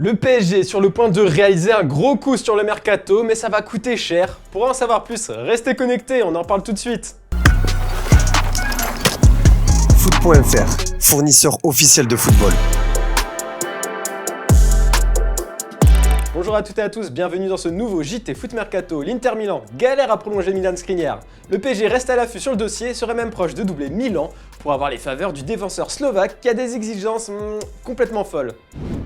Le PSG est sur le point de réaliser un gros coup sur le mercato, mais ça va coûter cher. Pour en savoir plus, restez connectés, on en parle tout de suite. Foot.fr, fournisseur officiel de football. Bonjour à toutes et à tous, bienvenue dans ce nouveau JT Foot Mercato. L'Inter Milan galère à prolonger Milan Skriniar. Le PSG reste à l'affût sur le dossier et serait même proche de doubler Milan pour avoir les faveurs du défenseur slovaque qui a des exigences complètement folles.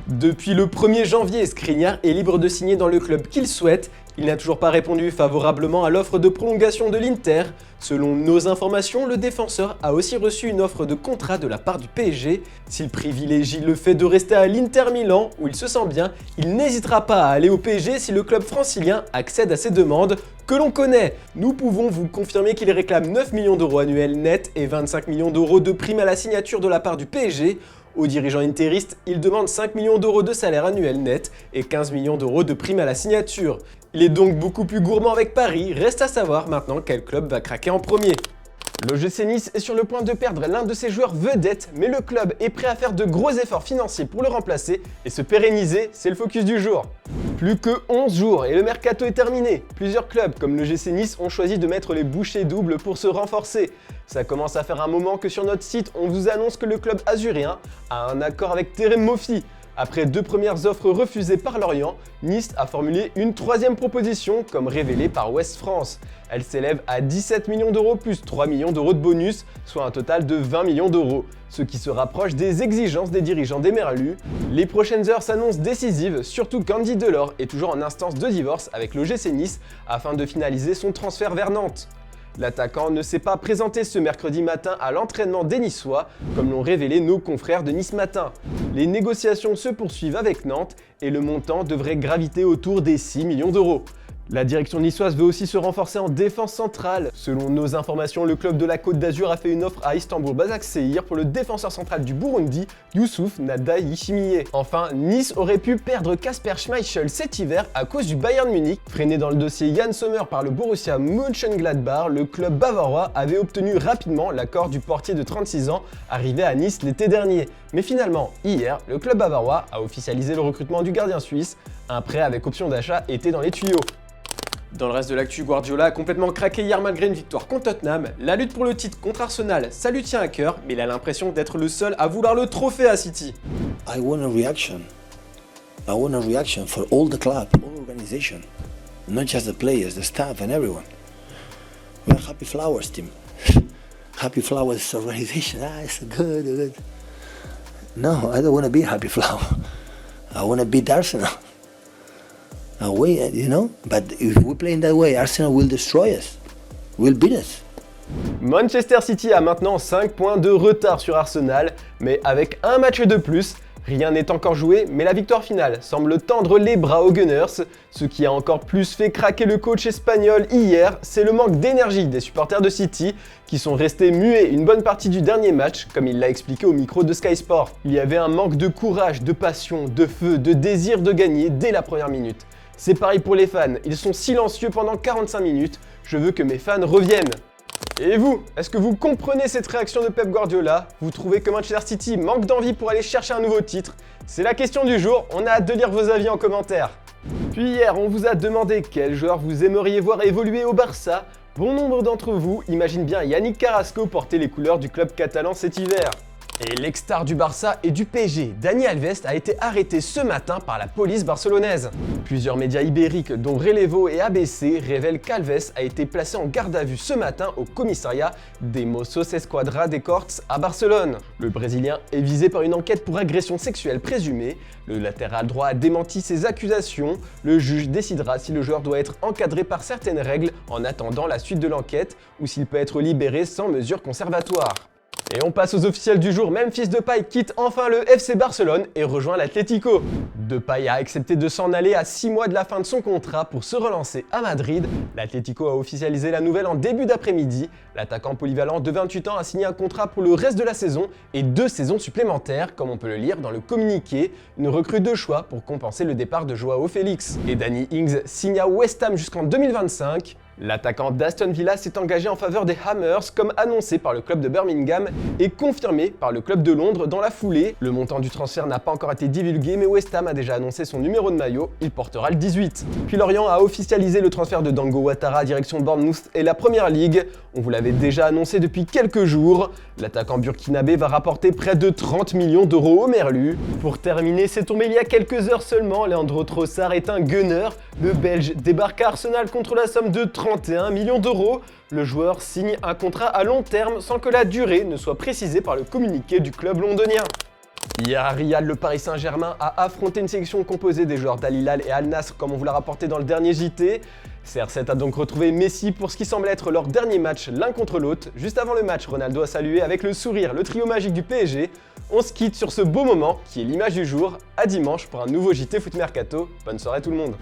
Depuis le 1er janvier, Skriniar est libre de signer dans le club qu'il souhaite. Il n'a toujours pas répondu favorablement à l'offre de prolongation de l'Inter. Selon nos informations, le défenseur a aussi reçu une offre de contrat de la part du PSG. S'il privilégie le fait de rester à l'Inter Milan, où il se sent bien, il n'hésitera pas à aller au PSG si le club francilien accède à ses demandes que l'on connaît. Nous pouvons vous confirmer qu'il réclame 9 millions d'euros annuels nets et 25 millions d'euros de primes à la signature de la part du PSG. Aux dirigeants interistes, il demande 5 millions d'euros de salaire annuel net et 15 millions d'euros de primes à la signature. Il est donc beaucoup plus gourmand avec Paris, reste à savoir maintenant quel club va craquer en premier. L'OGC Nice est sur le point de perdre l'un de ses joueurs vedettes, mais le club est prêt à faire de gros efforts financiers pour le remplacer et se pérenniser, c'est le focus du jour. Plus que 11 jours et le mercato est terminé. Plusieurs clubs comme l'OGC Nice ont choisi de mettre les bouchées doubles pour se renforcer. Ça commence à faire un moment que sur notre site, on vous annonce que le club azuréen a un accord avec Terem Moffi. Après 2 premières offres refusées par Lorient, Nice a formulé une 3e proposition comme révélé par Ouest France. Elle s'élève à 17 millions d'euros plus 3 millions d'euros de bonus, soit un total de 20 millions d'euros, ce qui se rapproche des exigences des dirigeants des Merlus. Les prochaines heures s'annoncent décisives, surtout qu'Andy Delors est toujours en instance de divorce avec l'OGC Nice afin de finaliser son transfert vers Nantes. L'attaquant ne s'est pas présenté ce mercredi matin à l'entraînement des Niçois, comme l'ont révélé nos confrères de Nice Matin. Les négociations se poursuivent avec Nantes et le montant devrait graviter autour des 6 millions d'euros. La direction niçoise veut aussi se renforcer en défense centrale. Selon nos informations, le club de la Côte d'Azur a fait une offre à Istanbul Basaksehir pour le défenseur central du Burundi, Youssouf Nada Yishimiye. Enfin, Nice aurait pu perdre Kasper Schmeichel cet hiver à cause du Bayern Munich. Freiné dans le dossier Yann Sommer par le Borussia Mönchengladbach, le club bavarois avait obtenu rapidement l'accord du portier de 36 ans arrivé à Nice l'été dernier. Mais finalement, hier, le club bavarois a officialisé le recrutement du gardien suisse. Un prêt avec option d'achat était dans les tuyaux. Dans le reste de l'actu, Guardiola a complètement craqué hier malgré une victoire contre Tottenham. La lutte pour le titre contre Arsenal, ça lui tient à cœur, mais il a l'impression d'être le seul à vouloir le trophée à City. I want a reaction. I want a reaction for all the club, all organization, not just the players, the staff and everyone. We're Happy Flowers team. Happy Flowers organization. It's good. No, I don't want to be Happy Flower. I want to beat Arsenal. Away, you know, but if we play in that way, Arsenal will destroy us, will beat us. Manchester City a maintenant 5 points de retard sur Arsenal, mais avec un match de plus, rien n'est encore joué, mais la victoire finale semble tendre les bras aux Gunners. Ce qui a encore plus fait craquer le coach espagnol hier, c'est le manque d'énergie des supporters de City qui sont restés muets une bonne partie du dernier match, comme il l'a expliqué au micro de Sky Sport. Il y avait un manque de courage, de passion, de feu, de désir de gagner dès la première minute. C'est pareil pour les fans, ils sont silencieux pendant 45 minutes, je veux que mes fans reviennent. Et vous, est-ce que vous comprenez cette réaction de Pep Guardiola? Vous trouvez que Manchester City manque d'envie pour aller chercher un nouveau titre? C'est la question du jour, on a hâte de lire vos avis en commentaire. Puis hier, on vous a demandé quel joueur vous aimeriez voir évoluer au Barça. Bon nombre d'entre vous imaginent bien Yannick Carrasco porter les couleurs du club catalan cet hiver. Et l'ex-star du Barça et du PSG, Dani Alves, a été arrêté ce matin par la police barcelonaise. Plusieurs médias ibériques, dont Relevo et ABC, révèlent qu'Alves a été placé en garde à vue ce matin au commissariat des Mossos Esquadra des Corts à Barcelone. Le Brésilien est visé par une enquête pour agression sexuelle présumée. Le latéral droit a démenti ces accusations. Le juge décidera si le joueur doit être encadré par certaines règles en attendant la suite de l'enquête ou s'il peut être libéré sans mesure conservatoire. Et on passe aux officiels du jour, Memphis Depay quitte enfin le FC Barcelone et rejoint l'Atlético. Depay a accepté de s'en aller à 6 mois de la fin de son contrat pour se relancer à Madrid. L'Atlético a officialisé la nouvelle en début d'après-midi. L'attaquant polyvalent de 28 ans a signé un contrat pour le reste de la saison et 2 saisons supplémentaires, comme on peut le lire dans le communiqué, une recrue de choix pour compenser le départ de Joao Félix. Et Danny Ings signe à West Ham jusqu'en 2025. L'attaquant d'Aston Villa s'est engagé en faveur des Hammers comme annoncé par le club de Birmingham et confirmé par le club de Londres dans la foulée. Le montant du transfert n'a pas encore été divulgué mais West Ham a déjà annoncé son numéro de maillot, il portera le 18. Puis Lorient a officialisé le transfert de Dango Ouattara direction Bournemouth et la Première Ligue. On vous l'avait déjà annoncé depuis quelques jours. L'attaquant burkinabé va rapporter près de 30 millions d'euros au Merlu. Pour terminer, c'est tombé il y a quelques heures seulement, Leandro Trossard est un gunner. Le Belge débarque à Arsenal contre la somme de 31 millions d'euros. Le joueur signe un contrat à long terme sans que la durée ne soit précisée par le communiqué du club londonien. Hier à Riyad, le Paris Saint-Germain a affronté une sélection composée des joueurs d'Al Hilal et Al Nassr comme on vous l'a rapporté dans le dernier JT. CR7 a donc retrouvé Messi pour ce qui semble être leur dernier match l'un contre l'autre. Juste avant le match, Ronaldo a salué avec le sourire le trio magique du PSG. On se quitte sur ce beau moment qui est l'image du jour. À dimanche pour un nouveau JT Foot Mercato. Bonne soirée tout le monde.